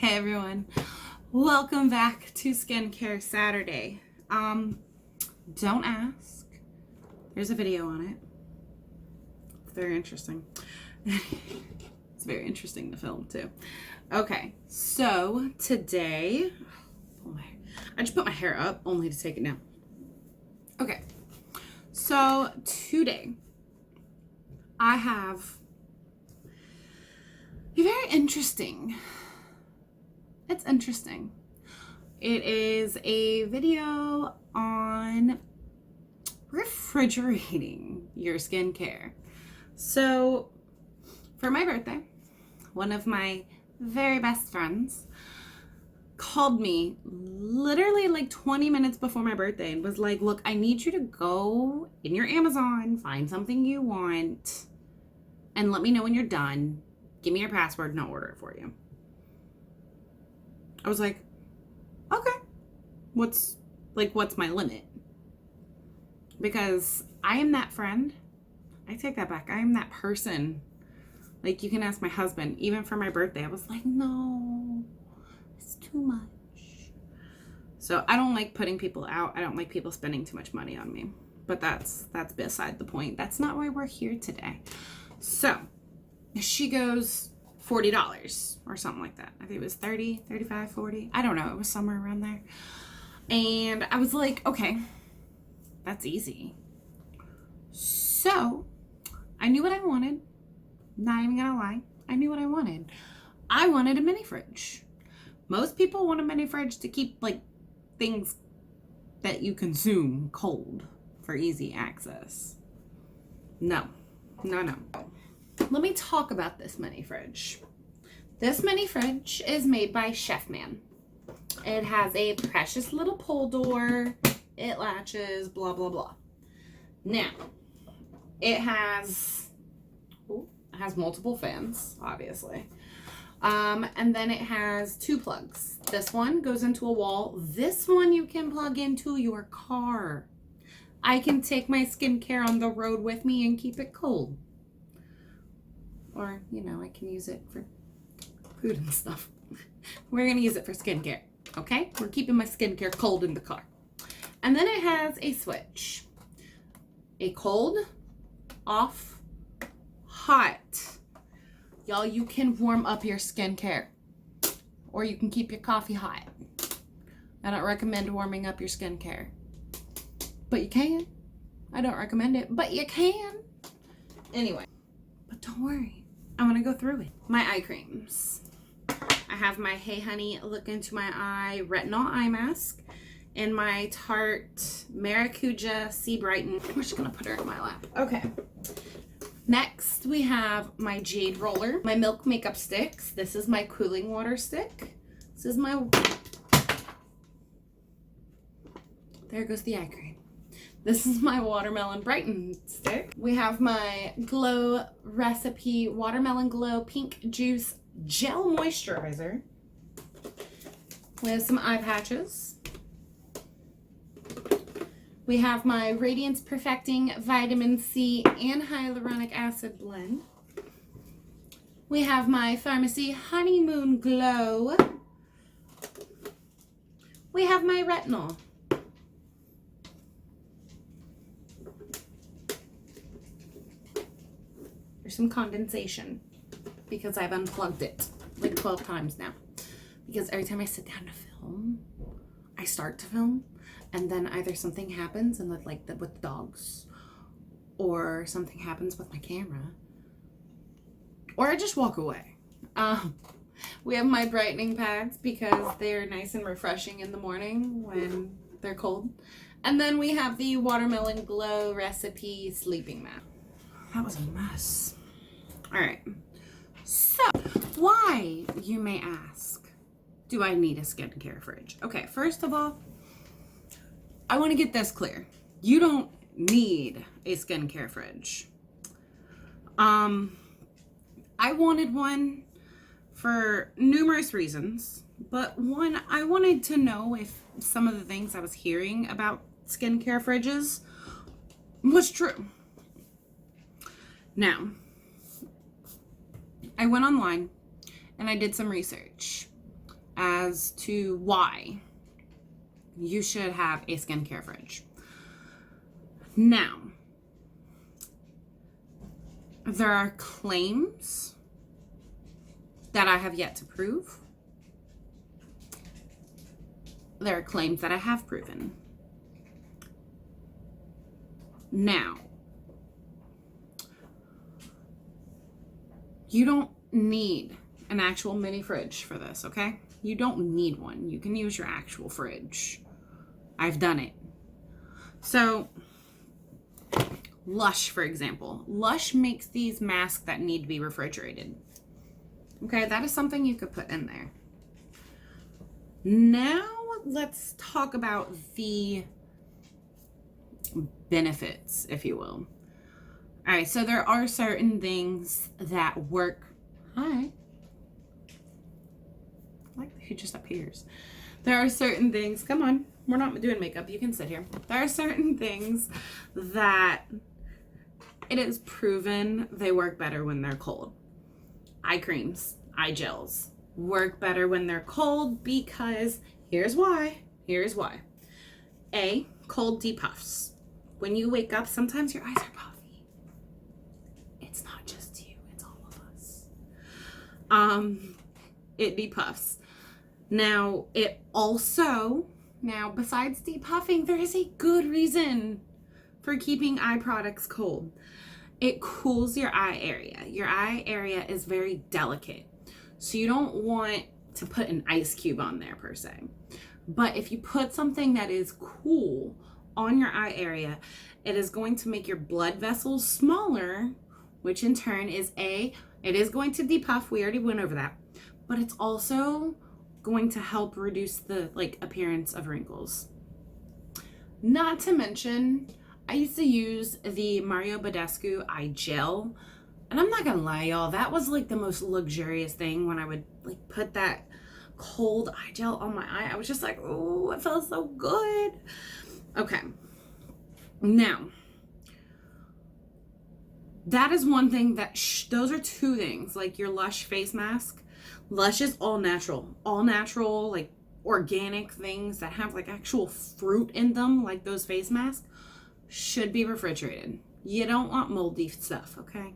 Hey everyone, welcome back to Skincare Saturday. Don't ask. There's a video on it. It's very interesting. It's very interesting to film too. Okay, so today, I just put my hair up only to take it down. Okay, so today I have a very interesting. It's interesting. It is a video on refrigerating your skincare. So for my birthday, one of my very best friends called me literally like 20 minutes before my birthday and was like, look, I need you to go in your Amazon, find something you want, and let me know when you're done. Give me your password and I'll order it for you. I was like, okay, what's my limit? Because I am that friend. I take that back. I am that person. Like, you can ask my husband, even for my birthday, I was like, no, it's too much. So I don't like putting people out. I don't like people spending too much money on me. But that's beside the point. That's not why we're here today. So she goes, $40 or something like that. I think it was 30, 35, 40. I don't know. It was somewhere around there. And I was like, okay, that's easy. So I knew what I wanted. Not even gonna lie. I knew what I wanted. I wanted a mini fridge. Most people want a mini fridge to keep like things that you consume cold for easy access. No. Let me talk about this mini fridge. This mini fridge is made by Chef Man. It has a precious little pull door. It latches, blah, blah, blah. Now, it has multiple fans, obviously. And then it has two plugs. This one goes into a wall. This one you can plug into your car. I can take my skincare on the road with me and keep it cold. Or, I can use it for food and stuff. We're going to use it for skincare, okay? We're keeping my skincare cold in the car. And then it has a switch. A cold, off, hot. Y'all, you can warm up your skincare. Or you can keep your coffee hot. I don't recommend warming up your skincare. But you can. I don't recommend it, but you can. Anyway, but don't worry. I'm going to go through it. My eye creams. I have my Hey Honey Look Into My Eye Retinol Eye Mask and my Tarte Maracuja Sea Brighten. We're just going to put her in my lap. Okay. Next, we have my Jade Roller, my Milk Makeup Sticks. This is my Cooling Water Stick. This is my... There goes the eye cream. This is my Watermelon Brighten Stick. We have my Glow Recipe Watermelon Glow Pink Juice Gel Moisturizer. We have some eye patches. We have my Radiance Perfecting Vitamin C and Hyaluronic Acid Blend. We have my Pharmacy Honeymoon Glow. We have my retinol. There's some condensation because I've unplugged it like 12 times now. Because every time I sit down to film, I start to film, and then either something happens and with the dogs, or something happens with my camera, or I just walk away. We have my brightening pads because they're nice and refreshing in the morning when they're cold. And then we have the Watermelon Glow Recipe Sleeping Mat. That was a mess. All right. So, why, you may ask, do I need a skincare fridge? Okay, first of all, I want to get this clear. You don't need a skincare fridge. I wanted one for numerous reasons, but one, I wanted to know if some of the things I was hearing about skincare fridges was true. Now, I went online and I did some research. as to why you should have a skincare fridge. Now, there are claims that I have yet to prove. There are claims that I have proven. Now, you don't need an actual mini fridge for this, okay? You don't need one. You can use your actual fridge. I've done it. So, Lush, for example. Lush makes these masks that need to be refrigerated. Okay, that is something you could put in there. Now, let's talk about the benefits, if you will. All right, so there are certain things that work. Hi. I like that he just appears. There are certain things, come on, we're not doing makeup, you can sit here. There are certain things that it is proven they work better when they're cold. Eye creams, eye gels work better when they're cold because here's why. A, cold depuffs. When you wake up, sometimes your eyes are puffy. It's not just you, it's all of us. It depuffs. Now, besides depuffing, there is a good reason for keeping eye products cold. It cools your eye area. Your eye area is very delicate. So you don't want to put an ice cube on there per se. But if you put something that is cool on your eye area, it is going to make your blood vessels smaller, which in turn is it is going to depuff. We already went over that. But it's also going to help reduce the appearance of wrinkles. Not to mention, I used to use the Mario Badescu eye gel, and I'm not gonna lie, y'all, that was the most luxurious thing. When I would put that cold eye gel on my eye, I was just like, oh, it felt so good. Okay, now that is one thing that those are two things. Your Lush face mask. Lush is all natural, organic things that have actual fruit in them, like those face masks, should be refrigerated. You don't want moldy stuff, okay?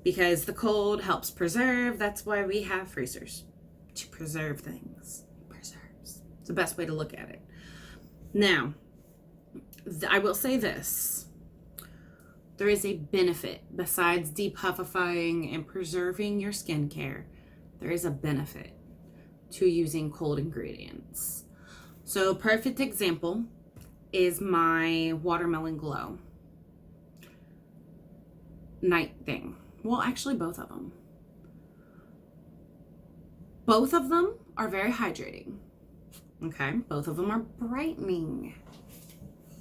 Because the cold helps preserve. That's why we have freezers, to preserve things. It preserves. It's the best way to look at it. Now, I will say this. There is a benefit besides depuffifying and preserving your skincare. There is a benefit to using cold ingredients. So a perfect example is my Watermelon Glow night thing. Well, actually both of them. Both of them are very hydrating. Okay, both of them are brightening.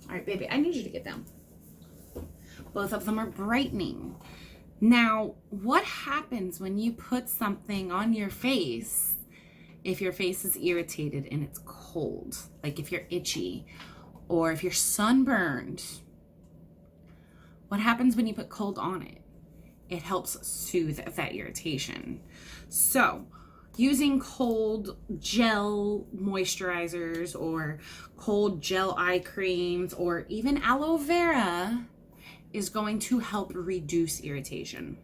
All right, baby, I need you to get down. Both of them are brightening. Now, what happens when you put something on your face if your face is irritated and it's cold? If you're itchy or if you're sunburned. What happens when you put cold on it? It helps soothe that irritation. So, using cold gel moisturizers or cold gel eye creams or even aloe vera is going to help reduce irritation.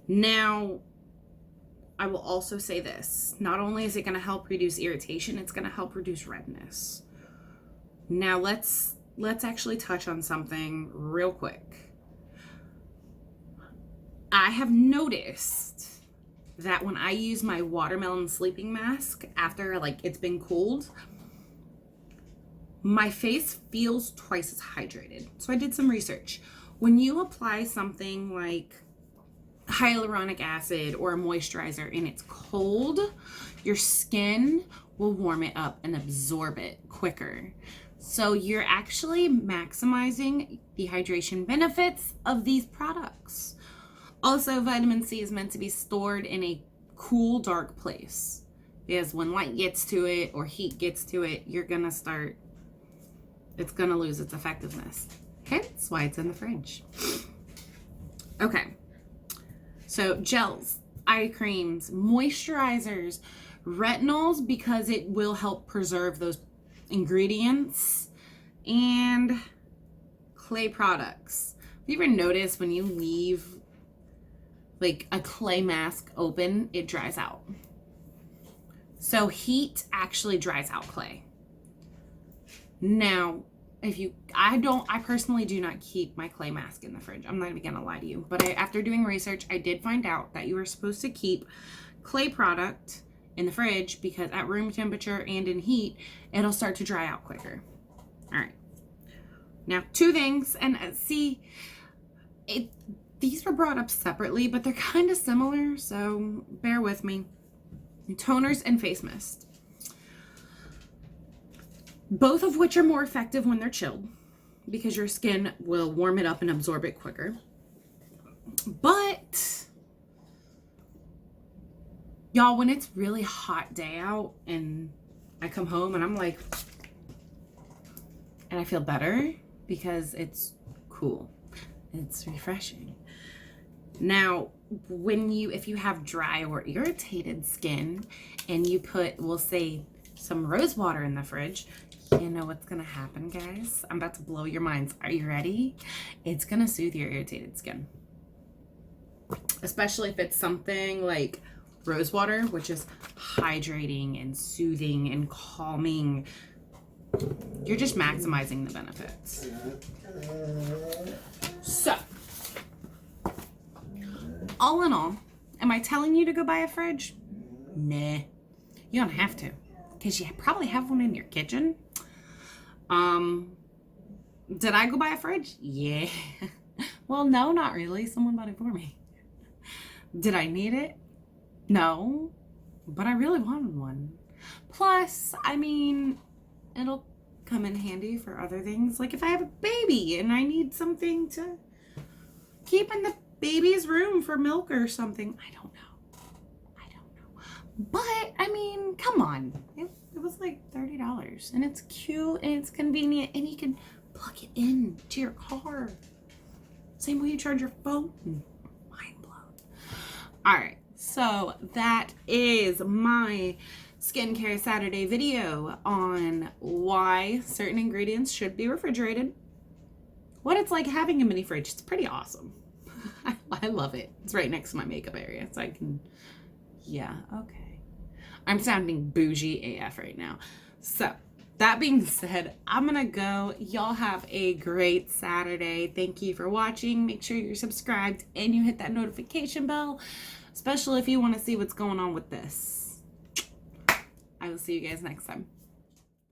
Now, I will also say this. Not only is it going to help reduce irritation, it's going to help reduce redness. Now, let's actually touch on something real quick. I have noticed that when I use my watermelon sleeping mask after it's been cooled, my face feels twice as hydrated. So I did some research. When you apply something like hyaluronic acid or a moisturizer and it's cold, your skin will warm it up and absorb it quicker. So you're actually maximizing the hydration benefits of these products. Also, vitamin C is meant to be stored in a cool, dark place. Because when light gets to it or heat gets to it, it's gonna lose its effectiveness. Okay, that's why it's in the fridge. Okay, so gels. eye creams, moisturizers, retinols, because it will help preserve those ingredients, and clay products. Have you ever noticed when you leave like a clay mask open, it dries out? So heat actually dries out clay. Now, I personally do not keep my clay mask in the fridge. I'm not even gonna lie to you, but after doing research, I did find out that you are supposed to keep clay product in the fridge because at room temperature and in heat, it'll start to dry out quicker. All right. Now, two things, and these were brought up separately, but they're kind of similar, so bear with me. Toners and face mist. Both of which are more effective when they're chilled because your skin will warm it up and absorb it quicker. But y'all, when it's really hot day out and I come home and I'm like, and I feel better because it's cool. It's refreshing. Now, if you have dry or irritated skin and you put, we'll say, some rose water in the fridge, you know what's gonna happen, guys? I'm about to blow your minds. Are you ready? It's gonna soothe your irritated skin. Especially if it's something like rose water, which is hydrating and soothing and calming. You're just maximizing the benefits. So, all in all, am I telling you to go buy a fridge? Nah, you don't have to, because you probably have one in your kitchen. Did I go buy a fridge? Yeah. Well, no, not really. Someone bought it for me. Did I need it? No, but I really wanted one. Plus, I mean, it'll come in handy for other things. Like if I have a baby and I need something to keep in the baby's room for milk or something. I don't know. But, I mean, come on. It was like $30. And it's cute and it's convenient. And you can plug it in to your car. Same way you charge your phone. Mind blown. Alright. So, that is my Skincare Saturday video on why certain ingredients should be refrigerated. What it's like having a mini fridge. It's pretty awesome. I love it. It's right next to my makeup area. So I can... Yeah, okay. I'm sounding bougie AF right now. So, that being said, I'm gonna go. Y'all have a great Saturday. Thank you for watching. Make sure you're subscribed and you hit that notification bell, especially if you want to see what's going on with this. I will see you guys next time.